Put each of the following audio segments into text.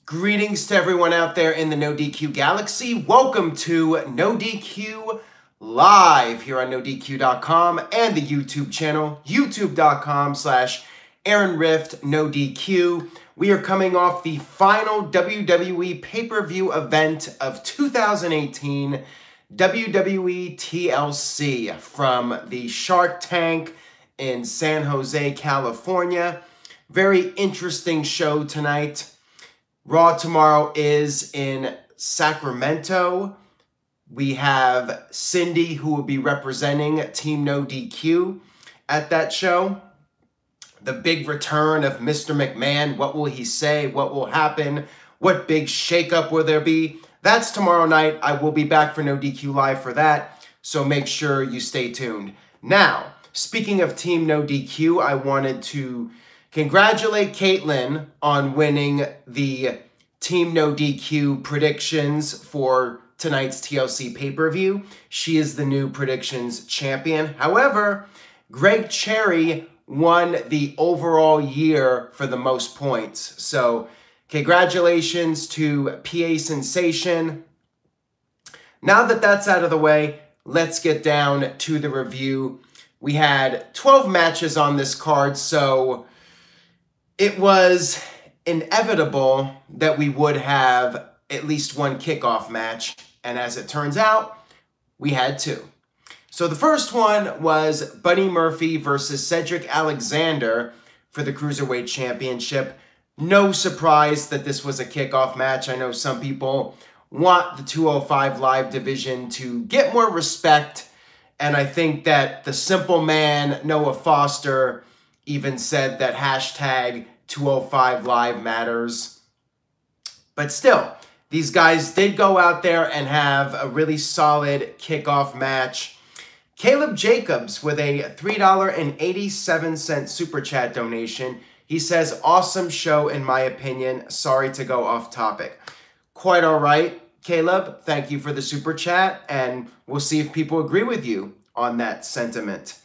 Greetings to everyone out there in the NoDQ galaxy. Welcome to NoDQ Live here on NoDQ.com and the YouTube channel, youtube.com/AaronRiftNoDQ. We are coming off the final WWE pay-per-view event of 2018, WWE TLC, from the Shark Tank in San Jose, California. Very interesting show tonight. Raw tomorrow is in Sacramento. We have Cindy, who will be representing Team NoDQ at that show. The big return of Mr. McMahon. What will he say? What will happen? What big shakeup will there be? That's tomorrow night. I will be back for NoDQ Live for that, so make sure you stay tuned. Now, speaking of Team NoDQ, I wanted to congratulate Caitlin on winning the Team NoDQ predictions for tonight's TLC pay-per-view. She is the new predictions champion. However, Greg Cherry won the overall year for the most points. So, congratulations to PA Sensation. Now that that's out of the way, let's get down to the review. We had 12 matches on this card, so it was inevitable that we would have at least one kickoff match, and as it turns out, we had two. So the first one was Buddy Murphy versus Cedric Alexander for the Cruiserweight Championship. No surprise that this was a kickoff match. I know some people want the 205 Live division to get more respect, and I think that the simple man, Noah Foster, even said that hashtag 205 Live matters. But still, these guys did go out there and have a really solid kickoff match. Caleb Jacobs with a $3.87 super chat donation. He says, awesome show in my opinion. Sorry to go off topic. Quite all right, Caleb. Thank you for the super chat, and we'll see if people agree with you on that sentiment.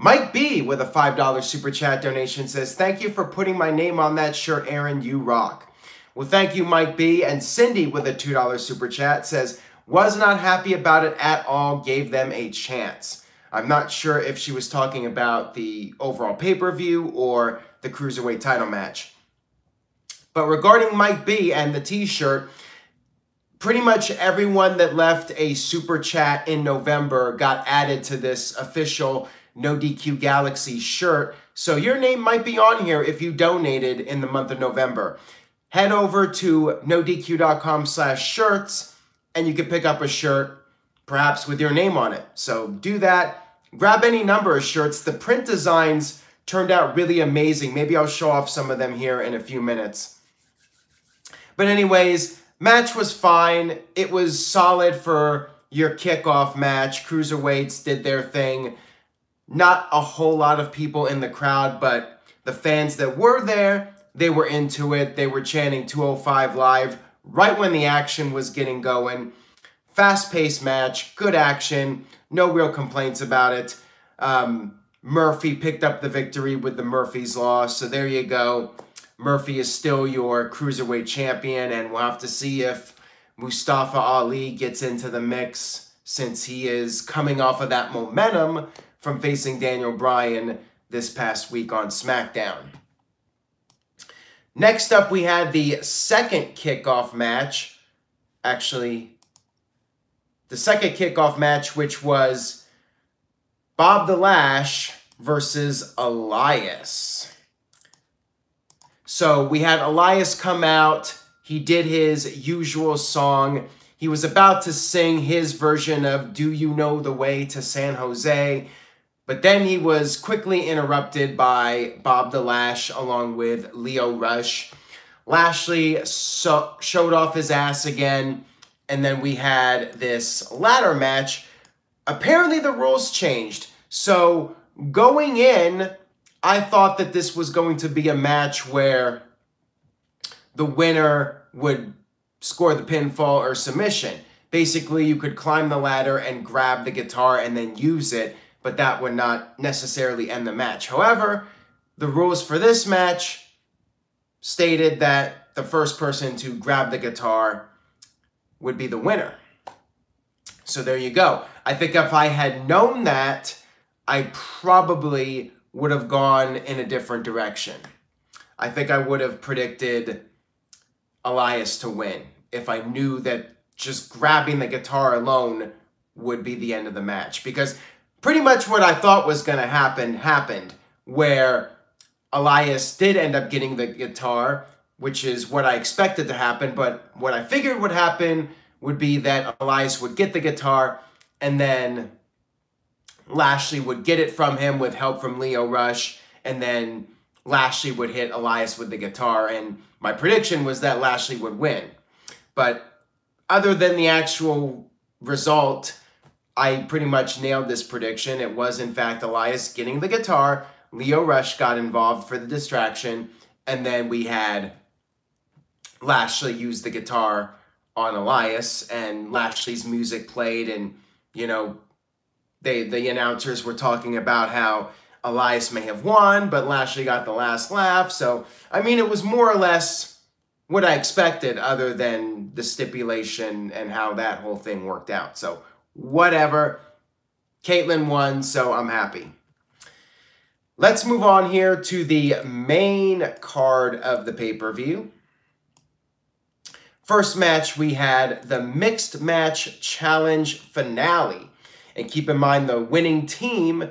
Mike B with a $5 super chat donation says, thank you for putting my name on that shirt, Aaron. You rock. Well, thank you, Mike B. And Cindy with a $2 super chat says, was not happy about it at all, gave them a chance. I'm not sure if she was talking about the overall pay-per-view or the Cruiserweight title match. But regarding Mike B and the t-shirt, pretty much everyone that left a super chat in November got added to this official NoDQ Galaxy shirt. So your name might be on here if you donated in the month of November. Head over to NoDQ.com/shirts and you can pick up a shirt, perhaps with your name on it. So do that. Grab any number of shirts. The print designs turned out really amazing. Maybe I'll show off some of them here in a few minutes. But anyways, match was fine. It was solid for your kickoff match. Cruiserweights did their thing. Not a whole lot of people in the crowd, but the fans that were there, they were into it. They were chanting 205 Live right when the action was getting going. Fast-paced match, good action, no real complaints about it. Murphy picked up the victory with the Murphy's Law, so there you go. Murphy is still your Cruiserweight champion, and we'll have to see if Mustafa Ali gets into the mix, since he is coming off of that momentum from facing Daniel Bryan this past week on SmackDown. Next up, we had the second kickoff match. Actually, the second kickoff match, which was Bob the Lash versus Elias. So we had Elias come out. He did his usual song. He was about to sing his version of Do You Know the Way to San Jose? But then he was quickly interrupted by Bob the Lash along with Lio Rush. Lashley showed off his ass again, and then we had this ladder match. Apparently the rules changed. So going in, I thought that this was going to be a match where the winner would score the pinfall or submission. Basically, you could climb the ladder and grab the guitar and then use it, but that would not necessarily end the match. However, the rules for this match stated that the first person to grab the guitar would be the winner. So there you go. I think if I had known that, I probably would have gone in a different direction. I think I would have predicted Elias to win if I knew that just grabbing the guitar alone would be the end of the match. Because pretty much what I thought was going to happen happened, where Elias did end up getting the guitar, which is what I expected to happen. But what I figured would happen would be that Elias would get the guitar and then Lashley would get it from him with help from Lio Rush, and then Lashley would hit Elias with the guitar, and my prediction was that Lashley would win. But other than the actual result, I pretty much nailed this prediction. It was, in fact, Elias getting the guitar. Lio Rush got involved for the distraction, and then we had Lashley use the guitar on Elias, and Lashley's music played, and, you know, the announcers were talking about how Elias may have won, but Lashley got the last laugh. So, I mean, it was more or less what I expected, other than the stipulation and how that whole thing worked out. So, whatever. Caitlyn won, so I'm happy. Let's move on here to the main card of the pay-per-view. First match, we had the Mixed Match Challenge Finale. And keep in mind, the winning team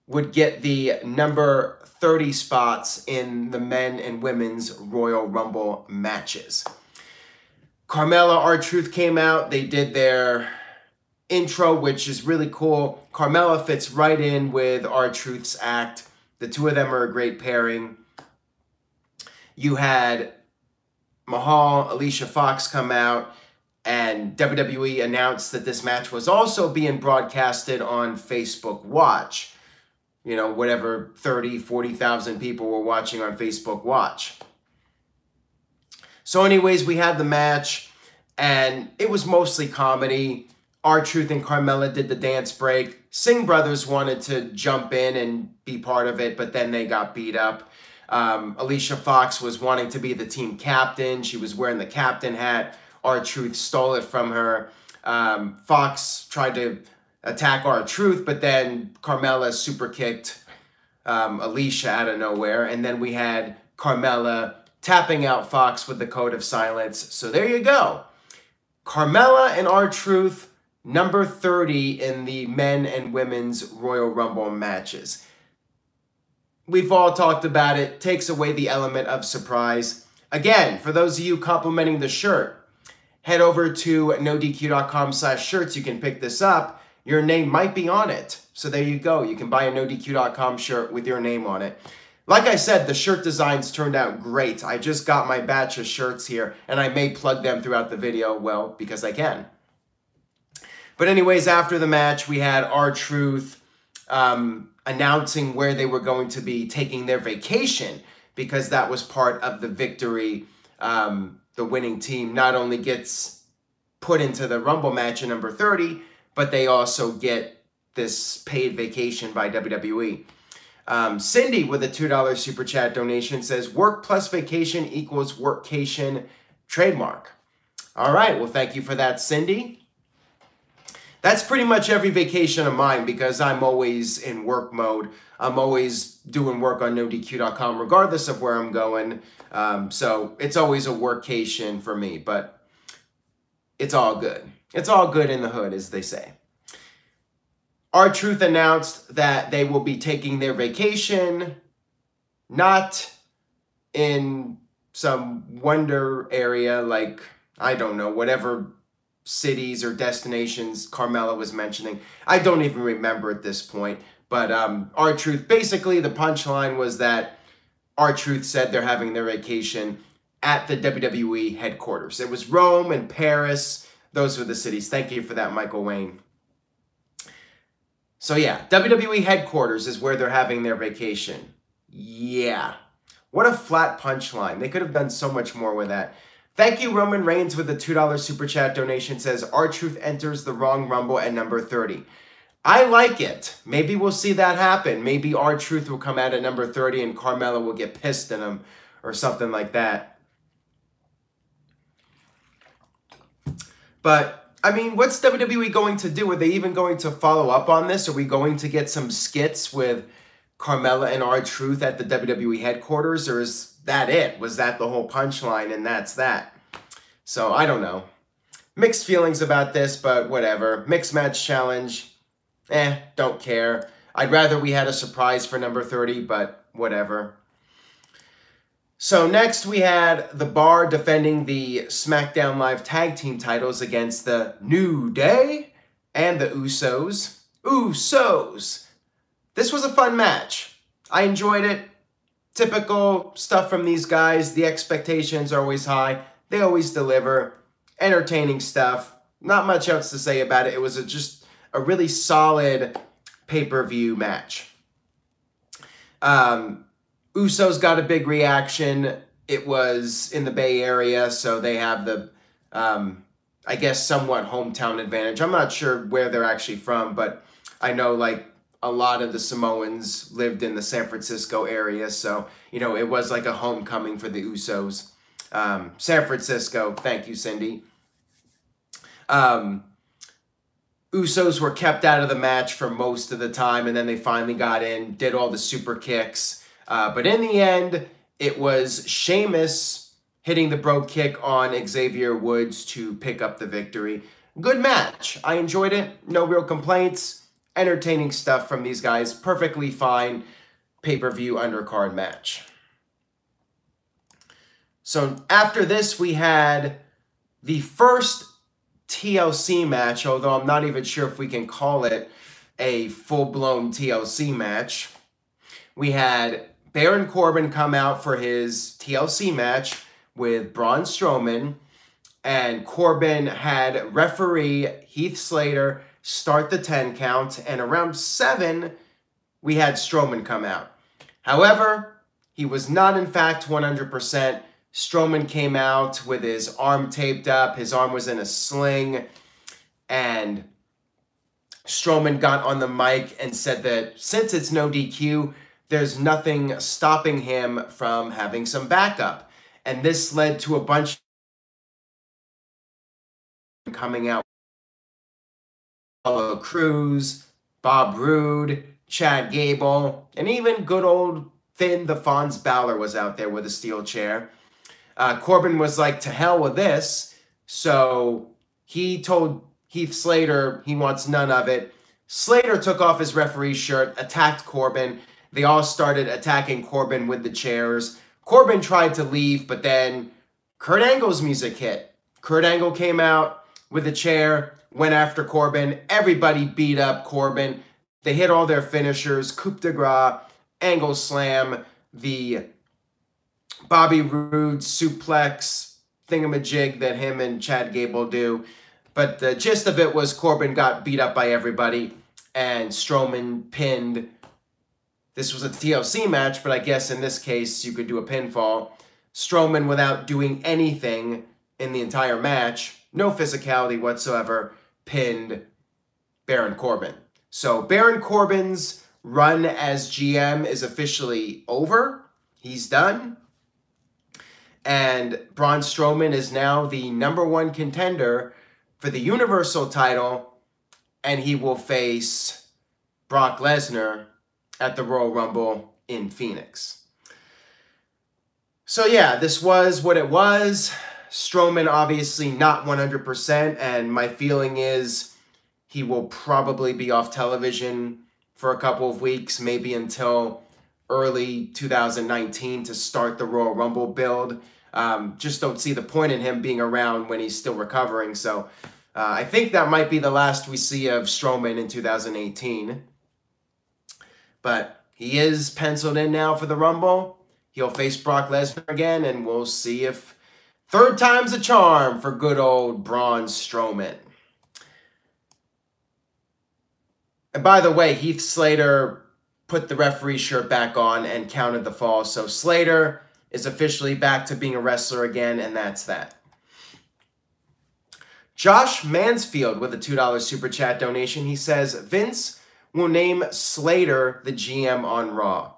would get the number 30 spots in the men and women's Royal Rumble matches. Carmella, R-Truth came out. They did their intro, which is really cool. Carmella fits right in with R-Truth's act. The two of them are a great pairing. You had Mahal, Alicia Fox come out, and WWE announced that this match was also being broadcasted on Facebook Watch. You know, whatever 30, 40,000 people were watching on Facebook Watch. So anyways, we had the match, and it was mostly comedy. R-Truth and Carmella did the dance break. Singh Brothers wanted to jump in and be part of it, but then they got beat up. Alicia Fox was wanting to be the team captain. She was wearing the captain hat. R-Truth stole it from her. Fox tried to attack R-Truth, but then Carmella super kicked Alicia out of nowhere. And then we had Carmella tapping out Fox with the Code of Silence. So there you go. Carmella and R-Truth, number 30 in the men and women's Royal Rumble matches. We've all talked about it. Takes away the element of surprise. Again, for those of you complimenting the shirt, head over to NoDQ.com/shirts. You can pick this up. Your name might be on it. So there you go. You can buy a NoDQ.com shirt with your name on it. Like I said, the shirt designs turned out great. I just got my batch of shirts here, and I may plug them throughout the video, well, because I can. But anyways, after the match, we had R-Truth announcing where they were going to be taking their vacation, because that was part of the victory. The winning team not only gets put into the Rumble match at number 30, but they also get this paid vacation by WWE. Cindy with a $2 Super Chat donation says, work plus vacation equals workcation trademark. All right, well, thank you for that, Cindy. That's pretty much every vacation of mine, because I'm always in work mode. I'm always doing work on NoDQ.com regardless of where I'm going. So it's always a workcation for me, but it's all good. It's all good in the hood, as they say. R-Truth announced that they will be taking their vacation, not in some wonder area like, I don't know, whatever cities or destinations Carmella was mentioning. I don't even remember at this point. But R-Truth, basically the punchline was that R-Truth said they're having their vacation at the WWE headquarters. It was Rome and Paris. Those were the cities. Thank you for that, Michael Wayne. So yeah, WWE headquarters is where they're having their vacation. Yeah. What a flat punchline. They could have done so much more with that. Thank you, Roman Reigns, with a $2 Super Chat donation. Says, R-Truth enters the wrong Rumble at number 30. I like it. Maybe we'll see that happen. Maybe R-Truth will come out at number 30 and Carmella will get pissed at him or something like that. But, I mean, what's WWE going to do? Are they even going to follow up on this? Are we going to get some skits with Carmella and R-Truth at the WWE headquarters? Or is that it? Was that the whole punchline and that's that? So, I don't know. Mixed feelings about this, but whatever. Mixed match challenge. Don't care. I'd rather we had a surprise for number 30, but whatever. So next we had the Bar defending the SmackDown Live Tag Team titles against the New Day and the Usos. This was a fun match. I enjoyed it. Typical stuff from these guys. The expectations are always high. They always deliver. Entertaining stuff. Not much else to say about it. It was just a really solid pay-per-view match. Usos got a big reaction. It was in the Bay Area, so they have the, I guess, somewhat hometown advantage. I'm not sure where they're actually from, but I know, like, a lot of the Samoans lived in the San Francisco area, so, you know, it was like a homecoming for the Usos. San Francisco, thank you, Cindy. Usos were kept out of the match for most of the time, and then they finally got in, did all the super kicks. But in the end, it was Sheamus hitting the Bro Kick on Xavier Woods to pick up the victory. Good match. I enjoyed it. No real complaints. Entertaining stuff from these guys. Perfectly fine pay-per-view undercard match. So after this, we had the first TLC match, although I'm not even sure if we can call it a full-blown TLC match. We had Baron Corbin come out for his TLC match with Braun Strowman, and Corbin had referee Heath Slater start the 10 count, and around 7, we had Strowman come out. However, he was not in fact 100%. Strowman came out with his arm taped up, his arm was in a sling, and Strowman got on the mic and said that since it's no DQ, there's nothing stopping him from having some backup. And this led to a bunch coming out. Apollo Crews, Bob Roode, Chad Gable, and even good old Finn the Fonz Bálor was out there with a steel chair. Corbin was like, to hell with this. So he told Heath Slater he wants none of it. Slater took off his referee's shirt, attacked Corbin. They all started attacking Corbin with the chairs. Corbin tried to leave, but then Kurt Angle's music hit. Kurt Angle came out with a chair, went after Corbin. Everybody beat up Corbin. They hit all their finishers, coup de grace, Angle slam, the Bobby Roode suplex thingamajig that him and Chad Gable do. But the gist of it was Corbin got beat up by everybody, and Strowman pinned. This was a TLC match, but I guess in this case you could do a pinfall. Strowman, without doing anything in the entire match, no physicality whatsoever, pinned Baron Corbin. So Baron Corbin's run as GM is officially over. He's done. And Braun Strowman is now the #1 contender for the Universal title, and he will face Brock Lesnar at the Royal Rumble in Phoenix. So yeah, this was what it was. Strowman obviously not 100%, and my feeling is he will probably be off television for a couple of weeks, maybe until early 2019 to start the Royal Rumble build. Just don't see the point in him being around when he's still recovering. So I think that might be the last we see of Strowman in 2018. But he is penciled in now for the Rumble. He'll face Brock Lesnar again, and we'll see if third time's a charm for good old Braun Strowman. And by the way, Heath Slater put the referee shirt back on and counted the fall. So Slater is officially back to being a wrestler again, and that's that. Josh Mansfield with a $2 Super Chat donation. He says, Vince will name Slater the GM on Raw.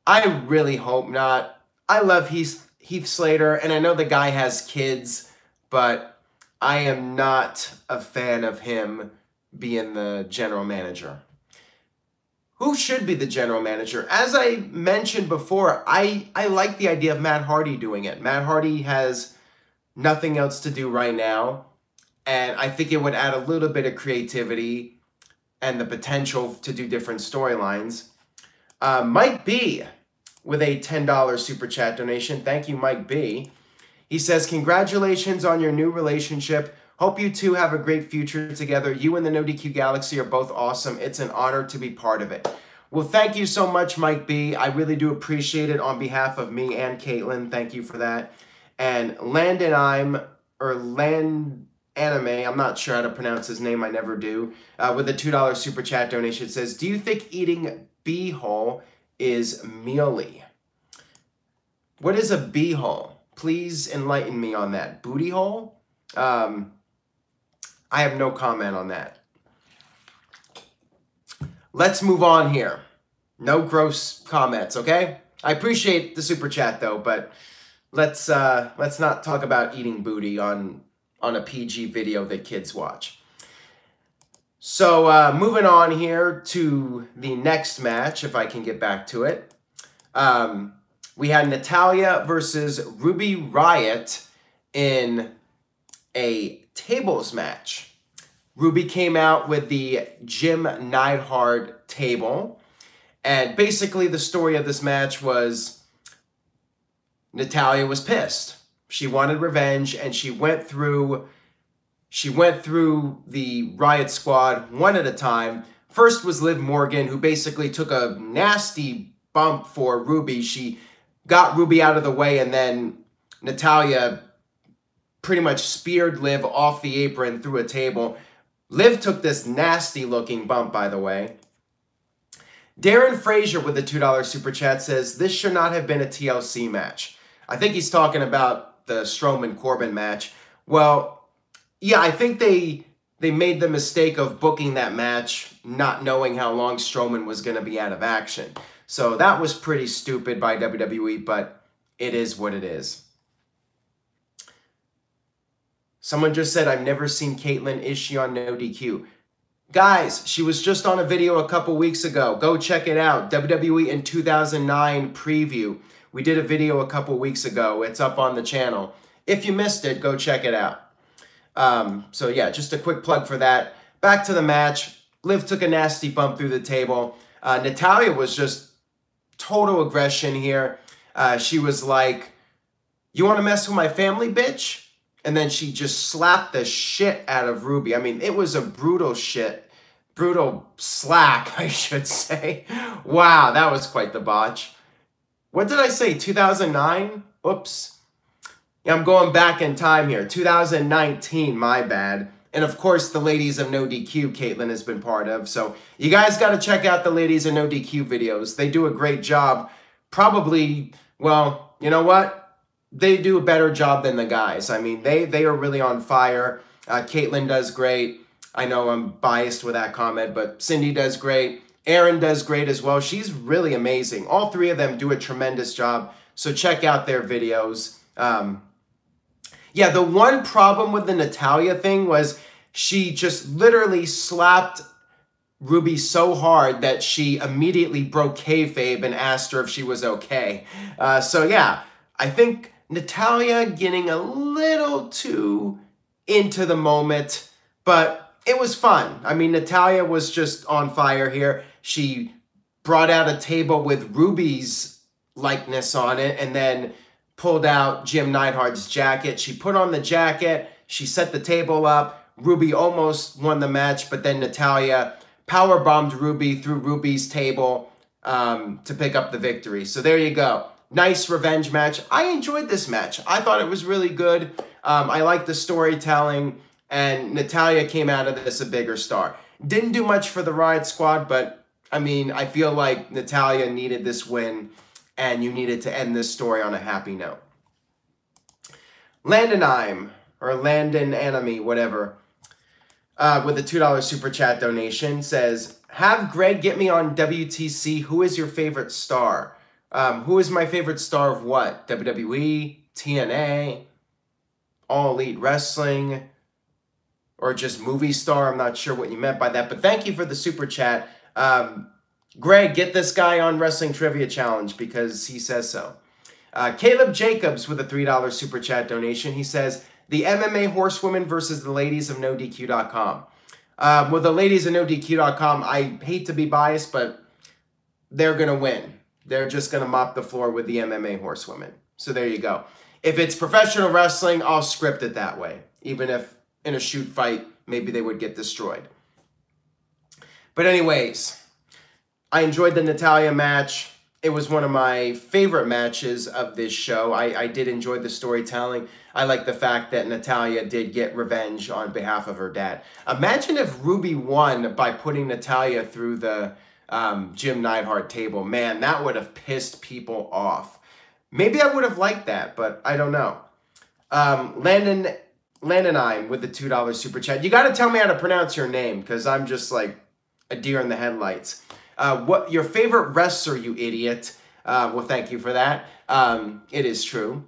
I really hope not. I love Heath Slater, and I know the guy has kids, but I am not a fan of him being the general manager. Who should be the general manager? As I mentioned before, I like the idea of Matt Hardy doing it. Matt Hardy has nothing else to do right now, and I think it would add a little bit of creativity and the potential to do different storylines. Mike B with a $10 super chat donation. Thank you, Mike B. He says, congratulations on your new relationship. Hope you two have a great future together. You and the NoDQ Galaxy are both awesome. It's an honor to be part of it. Well, thank you so much, Mike B. I really do appreciate it on behalf of me and Caitlin. Thank you for that. And Land Anime, I'm not sure how to pronounce his name, I never do, with a $2 super chat donation says, do you think eating beehole is mealy? What is a beehole? Please enlighten me on that. Booty hole? I have no comment on that. Let's move on here. No gross comments, okay? I appreciate the super chat though, but let's not talk about eating booty on a PG video that kids watch. So moving on here to the next match, if I can get back to it. We had Natalya versus Ruby Riott in a tables match. Ruby came out with the Jim Neidhart table. And basically the story of this match was Natalya was pissed. She wanted revenge, and she went through the Riott squad one at a time. First was Liv Morgan, who basically took a nasty bump for Ruby. She got Ruby out of the way, and then Natalya pretty much speared Liv off the apron through a table. Liv took this nasty looking bump, by the way. Darren Frazier with the $2 super chat says, this should not have been a TLC match. I think he's talking about the Strowman-Corbin match. Well, yeah, I think they made the mistake of booking that match not knowing how long Strowman was going to be out of action. So that was pretty stupid by WWE, but it is what it is. Someone just said, I've never seen Caitlin. Is she on NoDQ? Guys, she was just on a video a couple weeks ago. Go check it out. WWE in 2009 preview. We did a video a couple weeks ago. It's up on the channel. If you missed it, go check it out. So yeah, just a quick plug for that. Back to the match. Liv took a nasty bump through the table. Natalya was just total aggression here. She was like, you want to mess with my family, bitch? And then she just slapped the shit out of Ruby. I mean, it was a brutal slap, I should say. Wow, that was quite the botch. What did I say, 2009? Oops. Yeah, I'm going back in time here. 2019, my bad. And of course, the ladies of NoDQ, Caitlin has been part of. So you guys got to check out the ladies of NoDQ videos. They do a great job. Probably, well, you know what? They do a better job than the guys. I mean, they are really on fire. Caitlin does great. I know I'm biased with that comment, but Cindy does great. Erin does great as well. She's really amazing. All three of them do a tremendous job. So check out their videos. Yeah, the one problem with the Natalya thing was she just literally slapped Ruby so hard that she immediately broke kayfabe and asked her if she was okay. So yeah, I think Natalya getting a little too into the moment, but it was fun. I mean, Natalya was just on fire here. She brought out a table with Ruby's likeness on it and then pulled out Jim Neidhart's jacket. She put on the jacket. She set the table up. Ruby almost won the match, but then Natalya powerbombed Ruby through Ruby's table to pick up the victory. So there you go. Nice revenge match. I enjoyed this match. I thought it was really good. I liked the storytelling, and Natalya came out of this a bigger star. Didn't do much for the Riott squad, but I mean, I feel like Natalya needed this win, and you needed to end this story on a happy note. Landonime, or Landon Enemy, whatever, with a $2 super chat donation says, have Greg get me on WTC. Who is your favorite star? Who is my favorite star of what? WWE, TNA, All Elite Wrestling. or just movie star. I'm not sure what you meant by that, but thank you for the super chat. Greg, get this guy on Wrestling Trivia Challenge because he says so. Caleb Jacobs with a $3 super chat donation. He says, the MMA horsewomen versus the ladies of NoDQ.com. With the ladies of NoDQ.com, I hate to be biased, but they're going to win. They're just going to mop the floor with the MMA horsewomen. So there you go. If it's professional wrestling, I'll script it that way. Even if in a shoot fight, maybe they would get destroyed. But anyways, I enjoyed the Natalya match. It was one of my favorite matches of this show. I did enjoy the storytelling. I like the fact that Natalya did get revenge on behalf of her dad. Imagine if Ruby won by putting Natalya through the Jim Neidhart table. Man, that would have pissed people off. Maybe I would have liked that, but I don't know. Landon I'm with the $2 super chat. You got to tell me how to pronounce your name because I'm just like a deer in the headlights. What your favorite wrestler, you idiot? Well, thank you for that. It is true.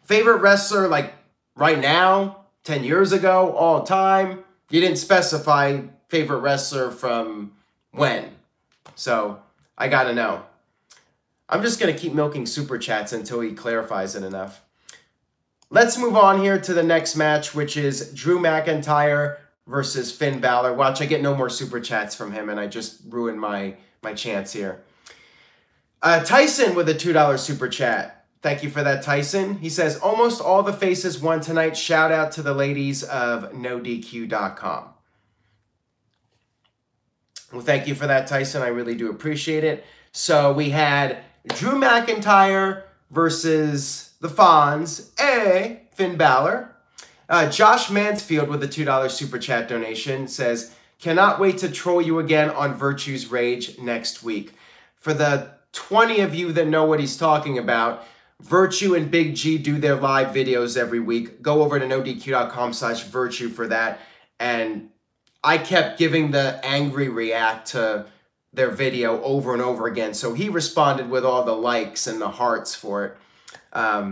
Favorite wrestler, like right now, 10 years ago, all time. You didn't specify favorite wrestler from when. So I got to know. I'm just going to keep milking super chats until he clarifies it enough. Let's move on here to the next match, which is Drew McIntyre versus Finn Bálor. Watch, I get no more super chats from him, and I just ruined my chance here. Tyson with a $2 super chat. Thank you for that, Tyson. He says, almost all the faces won tonight. Shout out to the ladies of NoDQ.com. Well, thank you for that, Tyson. I really do appreciate it. So we had Drew McIntyre versus the Fonz, Finn Bálor. Josh Mansfield with a $2 super chat donation says, cannot wait to troll you again on Virtue's Rage next week. For the 20 of you that know what he's talking about, Virtue and Big G do their live videos every week. Go over to NoDQ.com/Virtue for that. And I kept giving the angry react to their video over and over again. So he responded with all the likes and the hearts for it.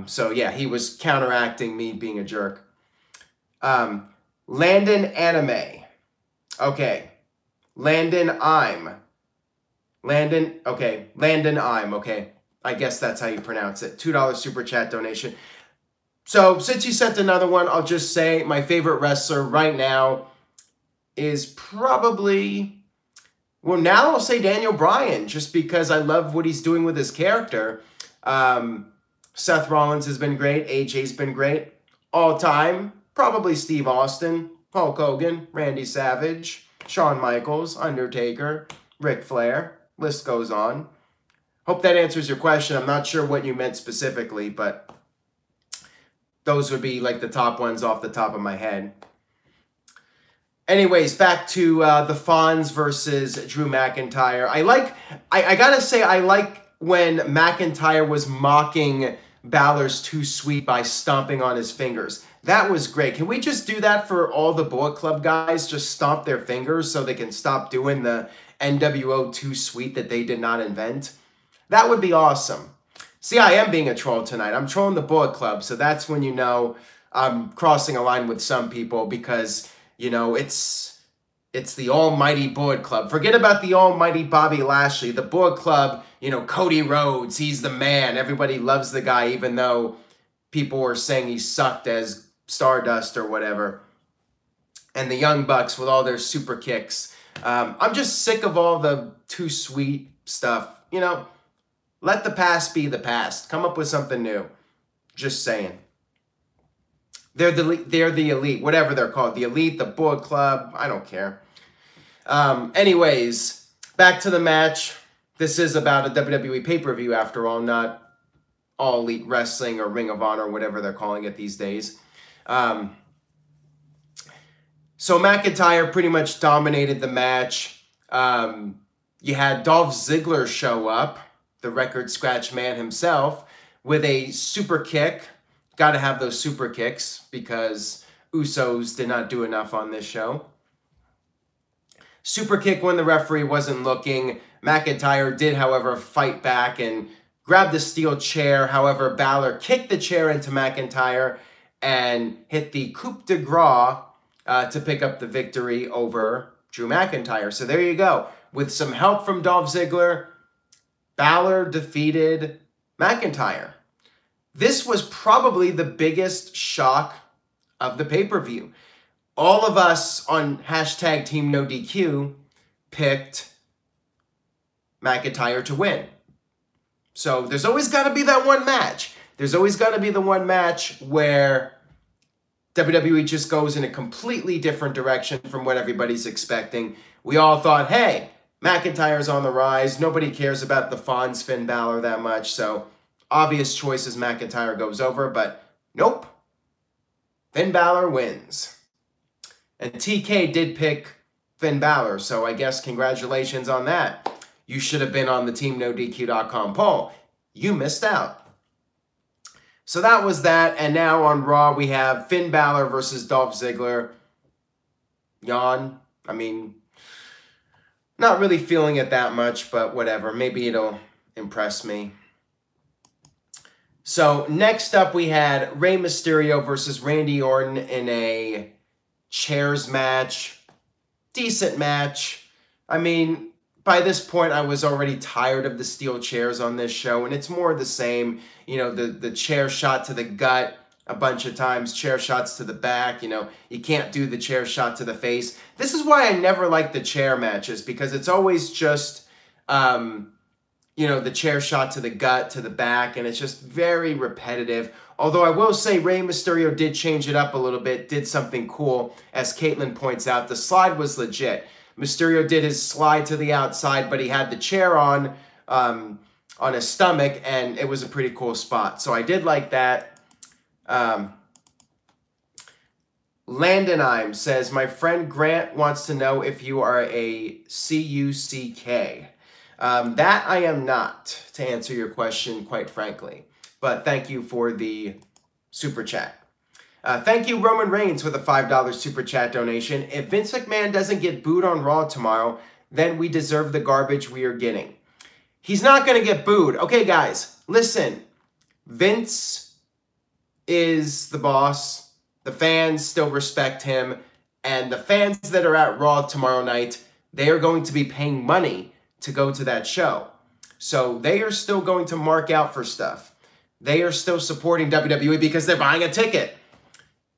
So yeah, he was counteracting me being a jerk. Landon Anime. Okay. Landon I'm. Okay. I guess that's how you pronounce it. $2 super chat donation. So since you sent another one, I'll just say my favorite wrestler right now is probably, well, now I'll say Daniel Bryan, just because I love what he's doing with his character. Seth Rollins has been great. AJ's been great. All time, probably Steve Austin, Hulk Hogan, Randy Savage, Shawn Michaels, Undertaker, Ric Flair. List goes on. Hope that answers your question. I'm not sure what you meant specifically, but those would be like the top ones off the top of my head. Anyways, back to the Fonz versus Drew McIntyre. I gotta say, I like when McIntyre was mocking Balor's Too Sweet by stomping on his fingers. That was great. Can we just do that for all the Bullet Club guys? Just stomp their fingers so they can stop doing the NWO Too Sweet that they did not invent? That would be awesome. See, I am being a troll tonight. I'm trolling the Bullet Club, so that's when you know I'm crossing a line with some people because, you know, it's the almighty Bullet Club. Forget about the almighty Bobby Lashley. The Bullet Club, you know, Cody Rhodes, he's the man. Everybody loves the guy, even though people were saying he sucked as Stardust or whatever. And the Young Bucks with all their super kicks. I'm just sick of all the Too Sweet stuff. You know, let the past be the past. Come up with something new. Just saying. They're the elite, whatever they're called. The elite, the Bullet Club, I don't care. Anyways, back to the match. This is about a WWE pay-per-view after all, not All Elite Wrestling or Ring of Honor, whatever they're calling it these days. So McIntyre pretty much dominated the match. You had Dolph Ziggler show up, the record scratch man himself, with a super kick. Got to have those super kicks because Usos did not do enough on this show. Super kick when the referee wasn't looking. McIntyre did, however, fight back and grab the steel chair. However, Bálor kicked the chair into McIntyre and hit the coup de grace to pick up the victory over Drew McIntyre. So there you go. With some help from Dolph Ziggler, Bálor defeated McIntyre. This was probably the biggest shock of the pay-per-view. All of us on hashtag Team NoDQ picked McIntyre to win. So there's always got to be that one match. There's always got to be the one match where WWE just goes in a completely different direction from what everybody's expecting. We all thought, hey, McIntyre's on the rise. Nobody cares about the Fonz Finn Bálor that much. So obvious choice is McIntyre goes over, but nope. Finn Bálor wins. And TK did pick Finn Bálor, so I guess congratulations on that. You should have been on the TeamNoDQ.com poll. You missed out. So that was that, and now on Raw we have Finn Bálor versus Dolph Ziggler. Yawn. I mean, not really feeling it that much, but whatever. Maybe it'll impress me. So next up we had Rey Mysterio versus Randy Orton in a chairs match. Decent match. I mean, by this point I was already tired of the steel chairs on this show, and it's more the same. You know, the chair shot to the gut a bunch of times, chair shots to the back. You know, you can't do the chair shot to the face. This is why I never like the chair matches, because it's always just you know, the chair shot to the gut, to the back, and it's just very repetitive. Although I will say Rey Mysterio did change it up a little bit, did something cool. As Caitlin points out, the slide was legit. Mysterio did his slide to the outside, but he had the chair on his stomach, and it was a pretty cool spot. So I did like that. Landonheim says, my friend Grant wants to know if you are a CUCK. That I am not, to answer your question, quite frankly. But thank you for the super chat. Thank you, Roman Reigns, with a $5 super chat donation. If Vince McMahon doesn't get booed on Raw tomorrow, then we deserve the garbage we are getting. He's not going to get booed. Okay, guys, listen. Vince is the boss. The fans still respect him. And the fans that are at Raw tomorrow night, they are going to be paying money to go to that show. So they are still going to mark out for stuff. They are still supporting WWE because they're buying a ticket.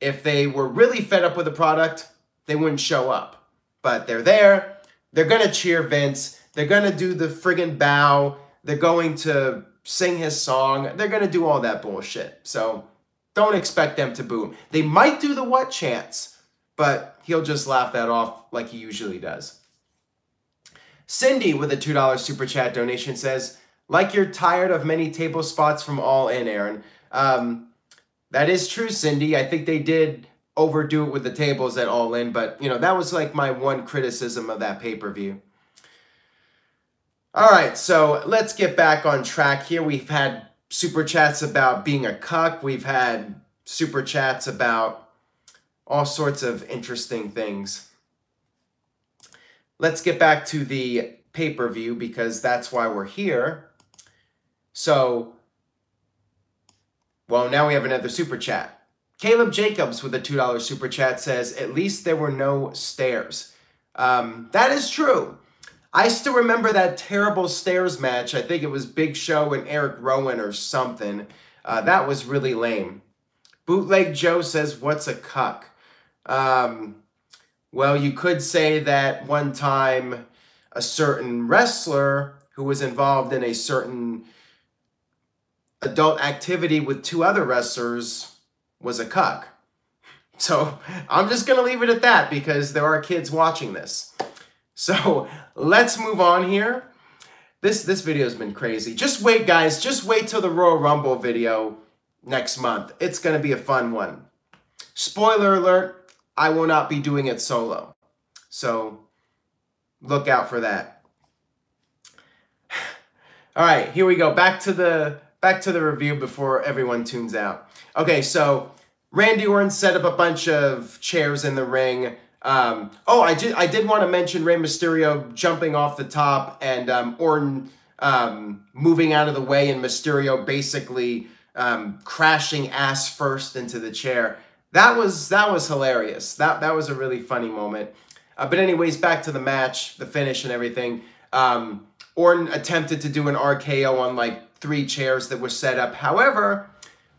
If they were really fed up with the product, they wouldn't show up. But they're there. They're going to cheer Vince. They're going to do the friggin' bow. They're going to sing his song. They're going to do all that bullshit. So don't expect them to boo him. They might do the what chants, but he'll just laugh that off like he usually does. Cindy with a $2 super chat donation says, like you're tired of many table spots from All In, Aaron. That is true, Cindy. I think they did overdo it with the tables at All In, but, you know, that was like my one criticism of that pay-per-view. All right, so let's get back on track here. We've had super chats about being a cuck. We've had super chats about all sorts of interesting things. Let's get back to the pay-per-view because that's why we're here. So, well, now we have another super chat. Caleb Jacobs with a $2 super chat says, at least there were no stairs. That is true. I still remember that terrible stairs match. I think it was Big Show and Eric Rowan or something. That was really lame. Bootleg Joe says, what's a cuck? Well, you could say that one time a certain wrestler who was involved in a certain adult activity with two other wrestlers was a cuck. So I'm just going to leave it at that because there are kids watching this. So let's move on here. This video has been crazy. Just wait, guys. Just wait till the Royal Rumble video next month. It's going to be a fun one. Spoiler alert, I will not be doing it solo. So look out for that. All right, here we go. Back to the review before everyone tunes out. Okay, so Randy Orton set up a bunch of chairs in the ring. Oh, I did want to mention Rey Mysterio jumping off the top and Orton moving out of the way and Mysterio basically crashing ass first into the chair. That was hilarious. That was a really funny moment. But anyways, back to the match, the finish and everything. Orton attempted to do an RKO on like 3 chairs that were set up. However,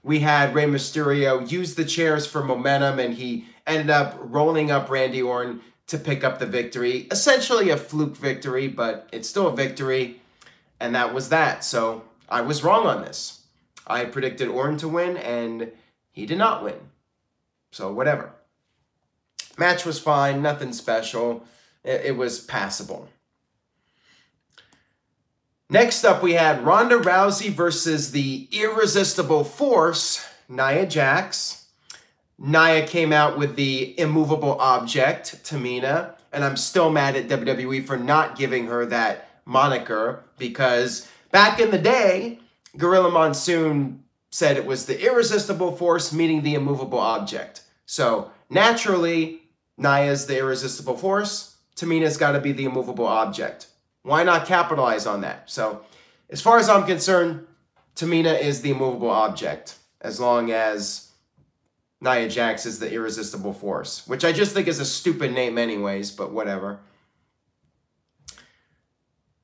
we had Rey Mysterio use the chairs for momentum, and he ended up rolling up Randy Orton to pick up the victory. Essentially a fluke victory, but it's still a victory. And that was that. So I was wrong on this. I predicted Orton to win, and he did not win. So whatever. Match was fine. Nothing special. It was passable. Next up, we had Ronda Rousey versus the irresistible force, Nia Jax. Nia came out with the immovable object, Tamina, and I'm still mad at WWE for not giving her that moniker, because back in the day, Gorilla Monsoon said it was the irresistible force meeting the immovable object. So naturally, Nia's the irresistible force. Tamina's got to be the immovable object. Why not capitalize on that? So as far as I'm concerned, Tamina is the immovable object, as long as Nia Jax is the irresistible force, which I just think is a stupid name anyways, but whatever.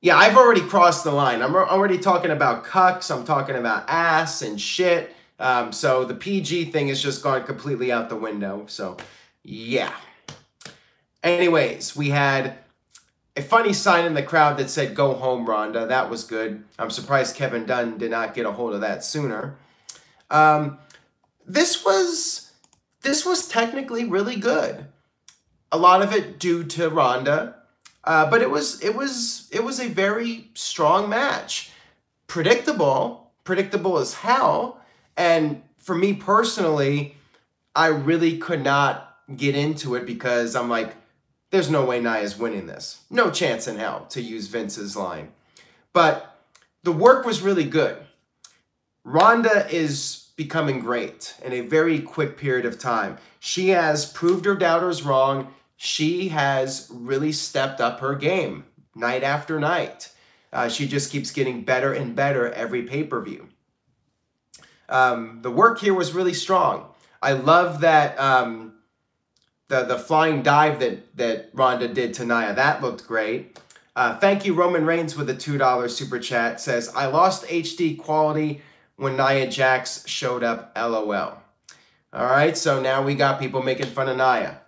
Yeah, I've already crossed the line. I'm already talking about cucks. I'm talking about ass and shit. So the PG thing has just gone completely out the window. So, yeah. Anyways, we had a funny sign in the crowd that said, "Go home, Ronda." That was good. I'm surprised Kevin Dunn did not get a hold of that sooner. This was technically really good. A lot of it due to Ronda. But it was a very strong match. Predictable as hell. And for me personally, I really could not get into it because I'm like, there's no way Nia's winning this. No chance in hell, to use Vince's line. But the work was really good. Ronda is becoming great in a very quick period of time. She has proved her doubters wrong. She has really stepped up her game night after night. She just keeps getting better and better every pay-per-view. The work here was really strong. I love that the flying dive that Ronda did to Nia. That looked great. Thank you, Roman Reigns, with a $2 super chat. Says, "I lost HD quality when Nia Jax showed up, LOL." All right, so now we got people making fun of Nia.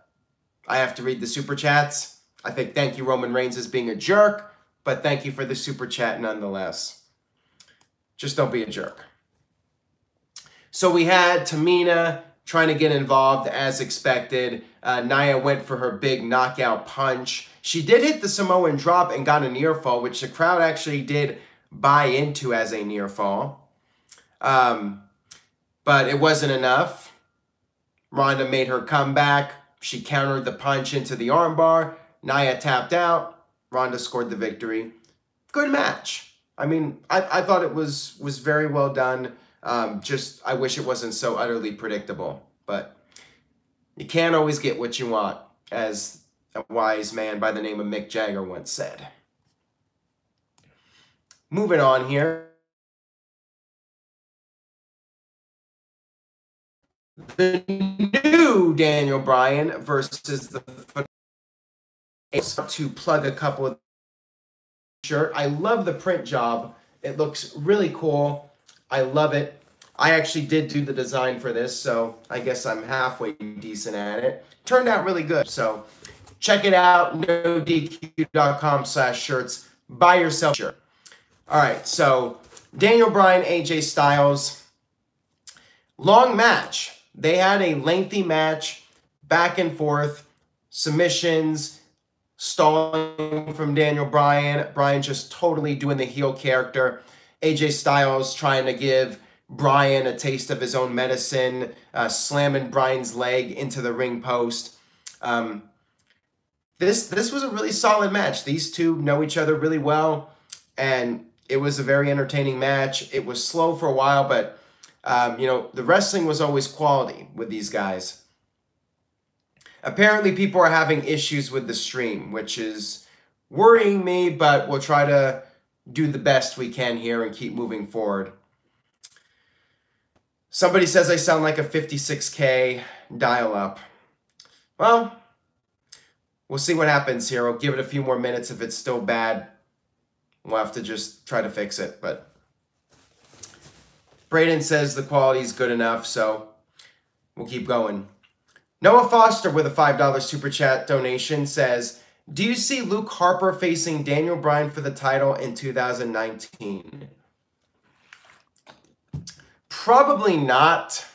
I have to read the super chats. I think thank you, Roman Reigns, as being a jerk, but thank you for the super chat nonetheless. Just don't be a jerk. So we had Tamina trying to get involved as expected. Nia went for her big knockout punch. She did hit the Samoan drop and got a near fall, which the crowd actually did buy into as a near fall. But it wasn't enough. Ronda made her comeback. She countered the punch into the armbar. Nia tapped out. Ronda scored the victory. Good match. I mean, I thought it was very well done. Just, I wish it wasn't so utterly predictable. But you can't always get what you want, as a wise man by the name of Mick Jagger once said. Moving on here. The new Daniel Bryan versus the to plug a couple of shirt. I love the print job. It looks really cool. I love it. I actually did do the design for this, so I guess I'm halfway decent at it. Turned out really good. So check it out. NoDQ.com/shirts. Buy yourself a shirt. All right, so Daniel Bryan, AJ Styles. Long match. They had a lengthy match, back and forth, submissions, stalling from Daniel Bryan. Bryan just totally doing the heel character. AJ Styles trying to give Bryan a taste of his own medicine, slamming Bryan's leg into the ring post. This was a really solid match. These two know each other really well, and it was a very entertaining match. It was slow for a while, but you know, the wrestling was always quality with these guys. Apparently, people are having issues with the stream, which is worrying me, but we'll try to do the best we can here and keep moving forward. Somebody says I sound like a 56K dial-up. Well, we'll see what happens here. I'll give it a few more minutes. If it's still bad, we'll have to just try to fix it. But Braden says the quality's good enough, so we'll keep going. Noah Foster with a $5 Super Chat donation says, do you see Luke Harper facing Daniel Bryan for the title in 2019? Probably not.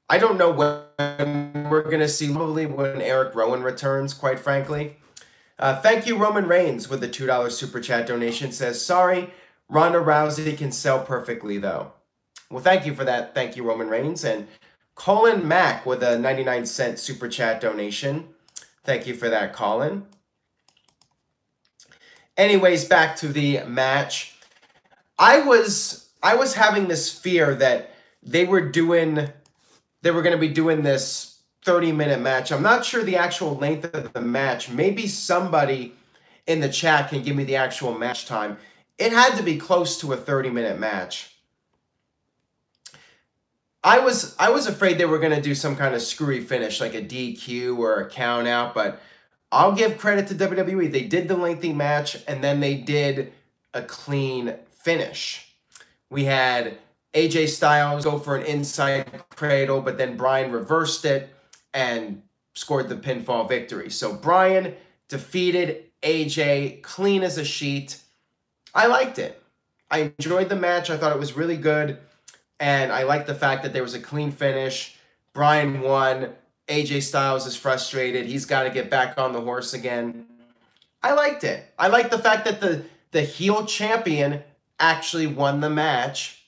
I don't know when we're going to see, probably when Eric Rowan returns, quite frankly. Thank you, Roman Reigns, with the $2 Super Chat donation. Says, sorry, Ronda Rousey can sell perfectly, though. Well, thank you for that. Thank you, Roman Reigns. And Colin Mack with a 99-cent Super Chat donation. Thank you for that, Colin. Anyways, back to the match. I was having this fear that they were going to be doing this 30-minute match. I'm not sure the actual length of the match. Maybe somebody in the chat can give me the actual match time. It had to be close to a 30-minute match. I was afraid they were going to do some kind of screwy finish, like a DQ or a count out, but I'll give credit to WWE. They did the lengthy match, and then they did a clean finish. We had AJ Styles go for an inside cradle, but then Bryan reversed it and scored the pinfall victory. So Bryan defeated AJ clean as a sheet. I liked it. I enjoyed the match. I thought it was really good. And I like the fact that there was a clean finish. Bryan won. AJ Styles is frustrated. He's got to get back on the horse again. I liked it. I like the fact that the heel champion actually won the match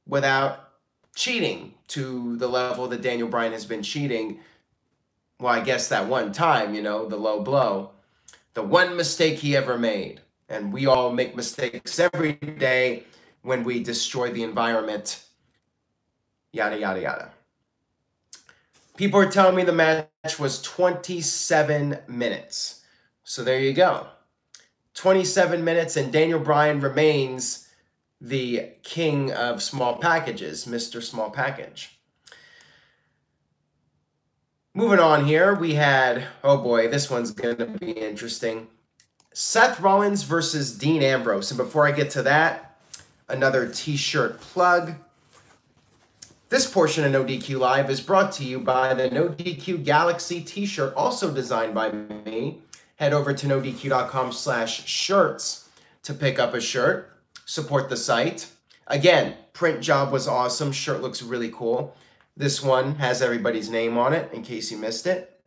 without cheating to the level that Daniel Bryan has been cheating. Well, I guess that one time, you know, the low blow. The one mistake he ever made. And we all make mistakes every day when we destroy the environment. Yada, yada, yada. People are telling me the match was 27 minutes. So there you go. 27 minutes, and Daniel Bryan remains the king of small packages, Mr. Small Package. Moving on here, we had, oh boy, this one's going to be interesting. Seth Rollins versus Dean Ambrose. And before I get to that, another t-shirt plug. This portion of NoDQ Live is brought to you by the NoDQ Galaxy t-shirt, also designed by me. Head over to nodq.com/shirts to pick up a shirt. Support the site. Again, print job was awesome. Shirt looks really cool. This one has everybody's name on it, in case you missed it.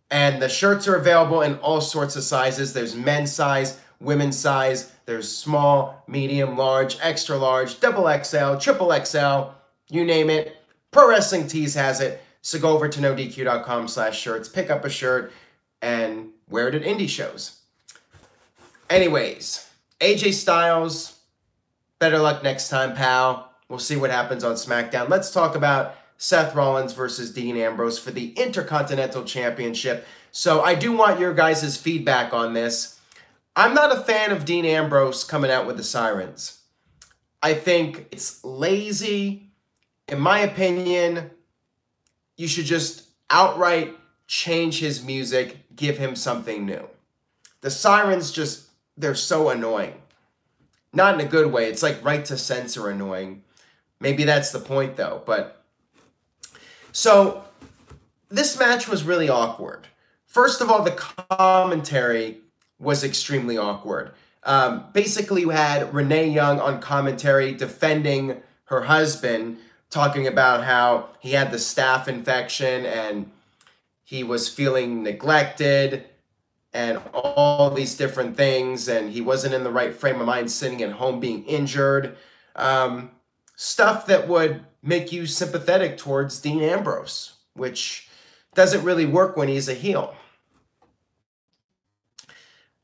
And the shirts are available in all sorts of sizes. There's men's size, women's size. There's small, medium, large, extra large, double XL, triple XL, you name it. Pro Wrestling Tees has it. So go over to nodq.com/shirts, pick up a shirt, and wear it at indie shows. Anyways, AJ Styles, better luck next time, pal. We'll see what happens on SmackDown. Let's talk about Seth Rollins versus Dean Ambrose for the Intercontinental Championship. So I do want your guys' feedback on this. I'm not a fan of Dean Ambrose coming out with the sirens. I think it's lazy. In my opinion, you should just outright change his music, give him something new. The sirens just, they're so annoying. Not in a good way. It's like right to censor annoying. Maybe that's the point though, but... So, this match was really awkward. First of all, the commentary was extremely awkward. Basically, you had Renee Young on commentary defending her husband, talking about how he had the staph infection and he was feeling neglected and all these different things, and he wasn't in the right frame of mind sitting at home being injured. Stuff that would make you sympathetic towards Dean Ambrose, which doesn't really work when he's a heel.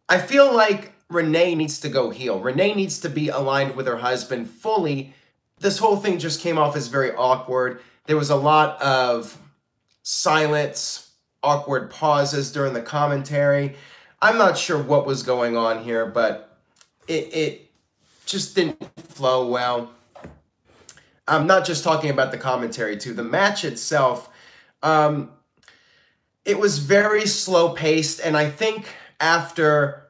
I feel like Renee needs to go heel. Renee needs to be aligned with her husband fully. This whole thing just came off as very awkward. There was a lot of silence, awkward pauses during the commentary. I'm not sure what was going on here, but it just didn't flow well. I'm not just talking about the commentary too. The match itself, it was very slow paced, and I think after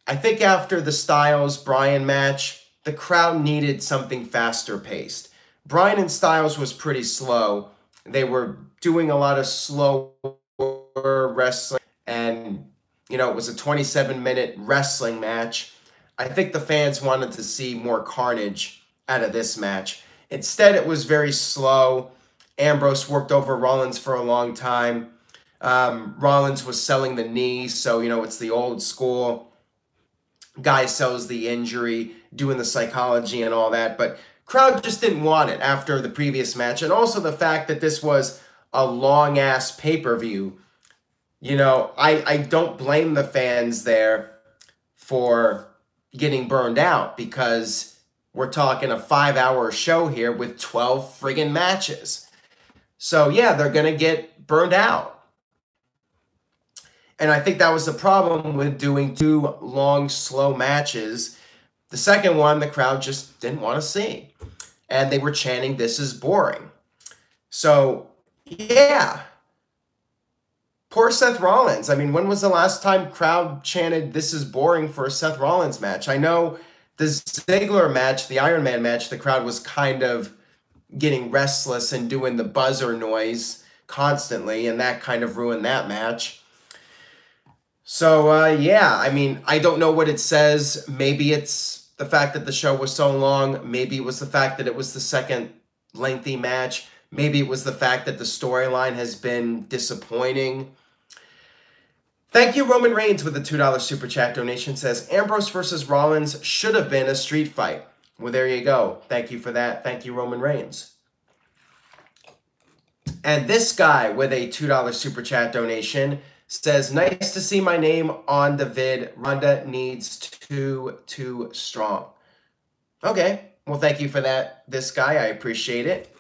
the Styles Bryan match, the crowd needed something faster paced. Bryan and Styles was pretty slow. They were doing a lot of slower wrestling, and you know, it was a 27-minute wrestling match. I think the fans wanted to see more carnage out of this match. Instead, it was very slow. Ambrose worked over Rollins for a long time. Rollins was selling the knee, so, you know, it's the old school. Guy sells the injury, doing the psychology and all that, but crowd just didn't want it after the previous match. And also the fact that this was a long-ass pay-per-view. You know, I don't blame the fans there for getting burned out, because we're talking a 5-hour show here with 12 friggin' matches. So yeah, they're going to get burned out. And I think that was the problem with doing 2 long, slow matches. The second one, the crowd just didn't want to see. And they were chanting, "This is boring." So, yeah. Poor Seth Rollins. I mean, when was the last time crowd chanted, "This is boring" for a Seth Rollins match? I know the Ziggler match, the Iron Man match, the crowd was kind of getting restless and doing the buzzer noise constantly, and that kind of ruined that match. So, yeah, I mean, I don't know what it says. Maybe it's the fact that the show was so long. Maybe it was the fact that it was the second lengthy match. Maybe it was the fact that the storyline has been disappointing. Thank you, Roman Reigns, with a $2 Super Chat donation. Says, Ambrose versus Rollins should have been a street fight. Well, there you go. Thank you for that. Thank you, Roman Reigns. And this guy with a $2 Super Chat donation says, nice to see my name on the vid. Ronda needs too strong. Okay. Well, thank you for that, this guy. I appreciate it.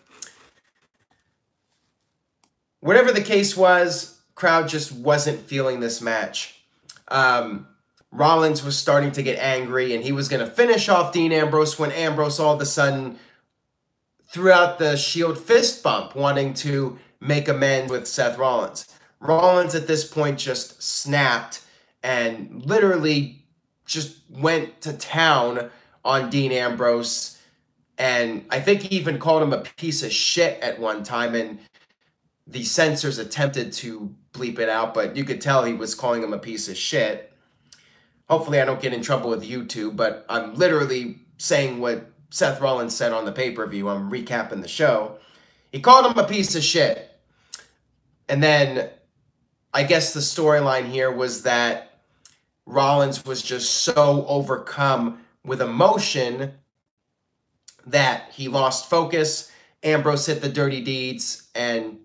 Whatever the case was, crowd just wasn't feeling this match. Rollins was starting to get angry, and he was going to finish off Dean Ambrose when Ambrose all of a sudden threw out the Shield fist bump, wanting to make amends with Seth Rollins. Rollins at this point just snapped and literally just went to town on Dean Ambrose. And I think he even called him a piece of shit at one time. And the censors attempted to bleep it out, but you could tell he was calling him a piece of shit. Hopefully I don't get in trouble with YouTube, but I'm literally saying what Seth Rollins said on the pay-per-view. I'm recapping the show. He called him a piece of shit. And then I guess the storyline here was that Rollins was just so overcome with emotion that he lost focus. Ambrose hit the dirty deeds, and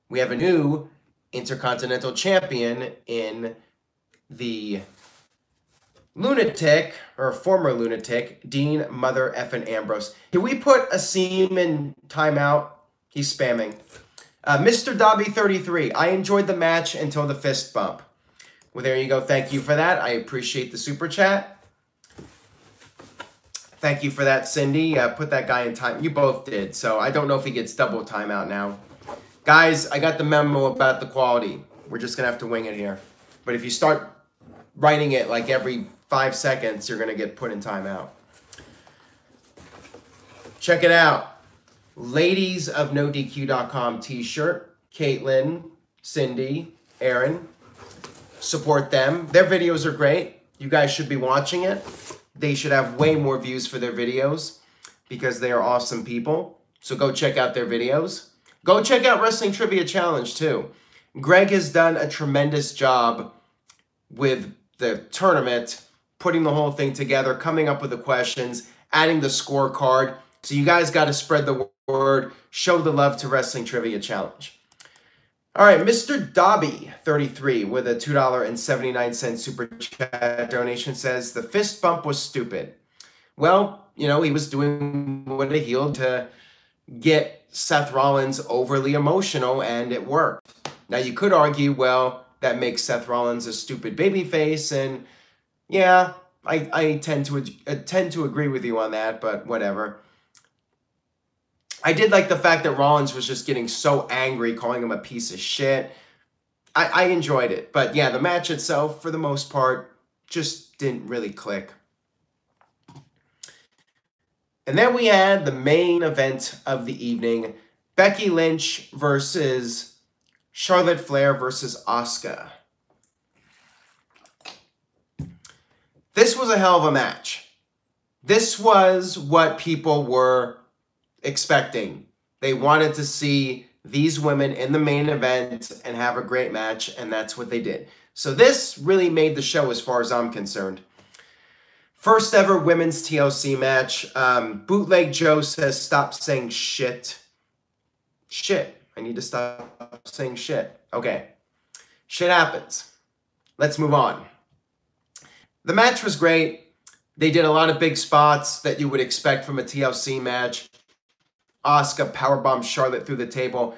we have a new Intercontinental Champion in the lunatic, or former lunatic, Dean Mother Effin Ambrose. Can we put a seam in timeout? He's spamming. Mr. Dobby 33, I enjoyed the match until the fist bump. Well, there you go. Thank you for that. I appreciate the super chat. Thank you for that, Cindy. Put that guy in time. You both did, so I don't know if he gets double timeout now. Guys, I got the memo about the quality. We're just going to have to wing it here. But if you start writing it like every 5 seconds, you're going to get put in timeout. Check it out. Ladies of NoDQ.com t-shirt. Caitlin, Cindy, Aaron. Support them. Their videos are great. You guys should be watching it. They should have way more views for their videos because they are awesome people. So go check out their videos. Go check out Wrestling Trivia Challenge too. Greg has done a tremendous job with the tournament, putting the whole thing together, coming up with the questions, adding the scorecard. So you guys got to spread the word, show the love to Wrestling Trivia Challenge. All right, Mr. Dobby, 33, with a $2.79 super chat donation says, the fist bump was stupid. Well, you know, he was doing what a heel to get Seth Rollins overly emotional, and it worked. Now, you could argue, well, that makes Seth Rollins a stupid babyface, and yeah, I tend to agree with you on that, but whatever. I did like the fact that Rollins was just getting so angry, calling him a piece of shit. I enjoyed it. But yeah, the match itself, for the most part, just didn't really click. And then we had the main event of the evening, Becky Lynch versus Charlotte Flair versus Asuka. This was a hell of a match. This was what people were expecting. They wanted to see these women in the main event and have a great match, and that's what they did. So this really made the show as far as I'm concerned. First ever women's TLC match. Bootleg Joe says, stop saying shit. Shit. I need to stop saying shit. Okay. Shit happens. Let's move on. The match was great. They did a lot of big spots that you would expect from a TLC match. Asuka powerbombed Charlotte through the table.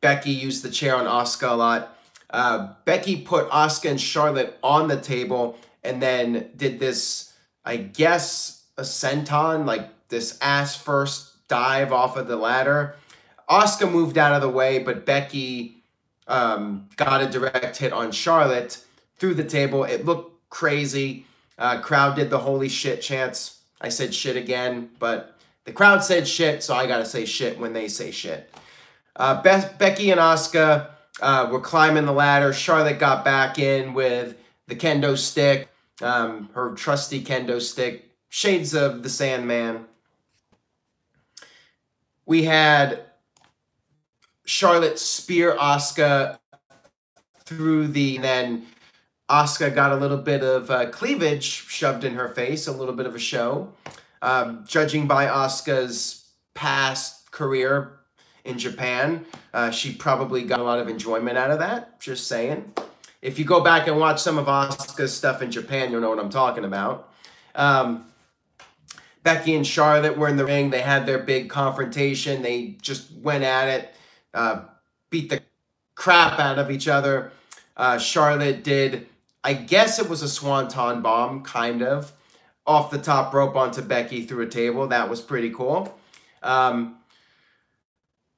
Becky used the chair on Asuka a lot. Becky put Asuka and Charlotte on the table and then did this, I guess, a senton, like this ass first dive off of the ladder. Asuka moved out of the way, but Becky got a direct hit on Charlotte through the table. It looked crazy. Crowd did the holy shit chants. I said shit again, but the crowd said shit, so I gotta say shit when they say shit. Becky and Asuka were climbing the ladder. Charlotte got back in with the kendo stick, her trusty kendo stick, shades of the Sandman. We had Charlotte spear Asuka through the, and then Asuka got a little bit of cleavage shoved in her face, a little bit of a show. Judging by Asuka's past career in Japan, she probably got a lot of enjoyment out of that, just saying. If you go back and watch some of Asuka's stuff in Japan, you'll know what I'm talking about. Becky and Charlotte were in the ring. They had their big confrontation. They just went at it, beat the crap out of each other. Charlotte did, I guess it was a swanton bomb, kind of, off the top rope onto Becky through a table. That was pretty cool.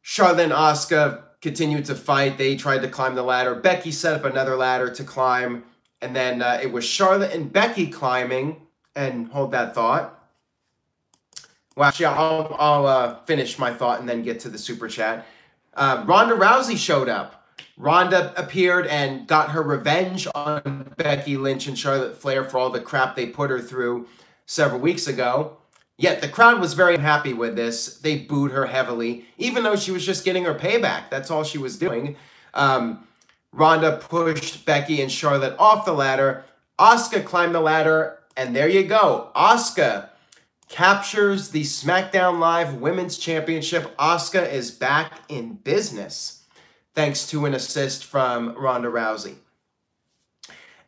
Charlotte and Asuka continued to fight. They tried to climb the ladder. Becky set up another ladder to climb. And then it was Charlotte and Becky climbing. And hold that thought. Well, actually, I'll finish my thought and then get to the super chat. Ronda Rousey showed up. Ronda appeared and got her revenge on Becky Lynch and Charlotte Flair for all the crap they put her through several weeks ago. Yet the crowd was very happy with this. They booed her heavily, even though she was just getting her payback. That's all she was doing. Ronda pushed Becky and Charlotte off the ladder. Asuka climbed the ladder, and there you go. Asuka captures the SmackDown Live Women's Championship. Asuka is back in business, thanks to an assist from Ronda Rousey.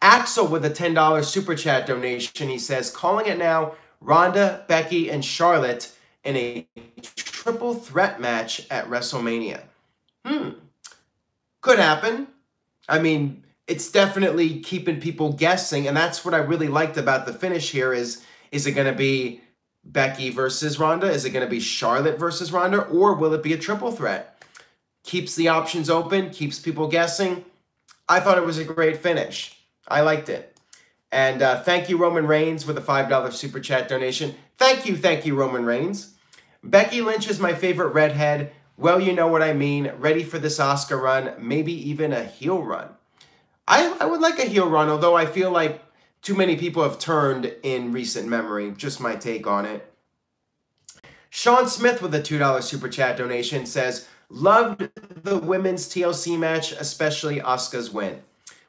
Axel with a $10 super chat donation. He says, calling it now, Ronda, Becky, and Charlotte in a triple threat match at WrestleMania. Could happen. I mean, it's definitely keeping people guessing, and that's what I really liked about the finish here is it going to be Becky versus Ronda? Is it going to be Charlotte versus Ronda? Or will it be a triple threat? Keeps the options open, keeps people guessing. I thought it was a great finish. I liked it. And thank you, Roman Reigns, with a $5 super chat donation. Thank you, Roman Reigns. Becky Lynch is my favorite redhead. Well, you know what I mean. Ready for this Asuka run, maybe even a heel run. I would like a heel run, although I feel like too many people have turned in recent memory. Just my take on it. Sean Smith with a $2 super chat donation says, loved the women's TLC match, especially Asuka's win.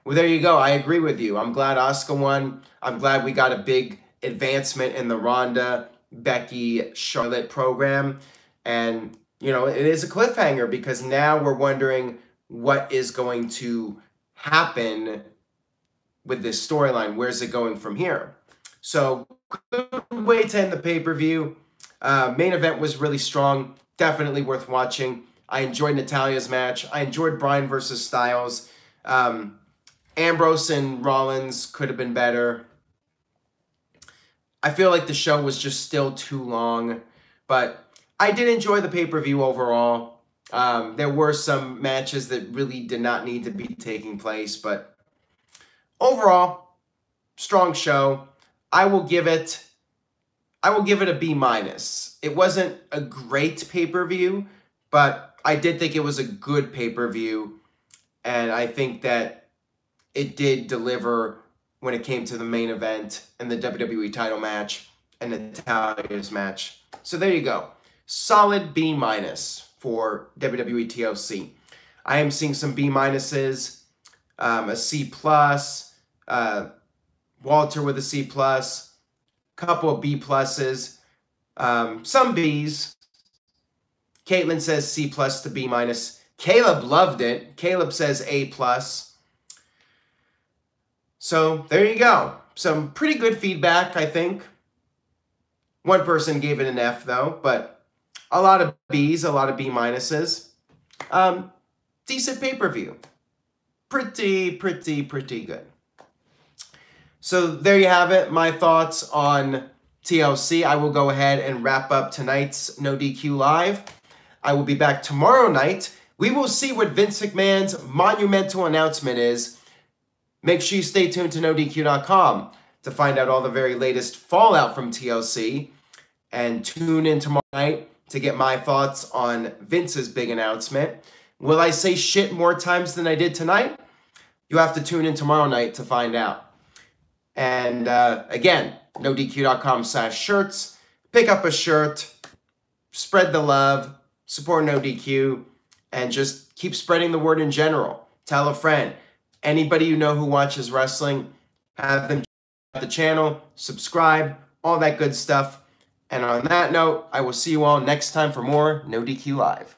Well, there you go. I agree with you. I'm glad Asuka won. I'm glad we got a big advancement in the Ronda, Becky, Charlotte program. And, you know, it is a cliffhanger because now we're wondering what is going to happen with this storyline. Where's it going from here? So, good way to end the pay-per-view. Main event was really strong. Definitely worth watching. I enjoyed Natalya's match. I enjoyed Bryan versus Styles. Ambrose and Rollins could have been better. I feel like the show was just still too long. But I did enjoy the pay-per-view overall. There were some matches that really did not need to be taking place, but overall, strong show. I will give it a B-. It wasn't a great pay-per-view, but I did think it was a good pay-per-view, and I think that it did deliver when it came to the main event and the WWE title match and Natalya's match. So there you go. Solid B- for WWE TLC. I am seeing some B-, a C+, Walter with a C+, couple of B+, some Bs. Caitlin says C+ to B-. Caleb loved it. Caleb says A+. So there you go. Some pretty good feedback, I think. One person gave it an F, though, but a lot of Bs, a lot of B-. Decent pay-per-view. Pretty good. So there you have it, my thoughts on TLC. I will go ahead and wrap up tonight's NoDQ Live. I will be back tomorrow night. We will see what Vince McMahon's monumental announcement is. Make sure you stay tuned to NoDQ.com to find out all the very latest fallout from TLC. And tune in tomorrow night to get my thoughts on Vince's big announcement. Will I say shit more times than I did tonight? You have to tune in tomorrow night to find out. And again, NoDQ.com/shirts. Pick up a shirt. Spread the love. Support NoDQ. And just keep spreading the word in general. Tell a friend. Anybody you know who watches wrestling, have them check out the channel, subscribe, all that good stuff. And on that note, I will see you all next time for more NoDQ Live.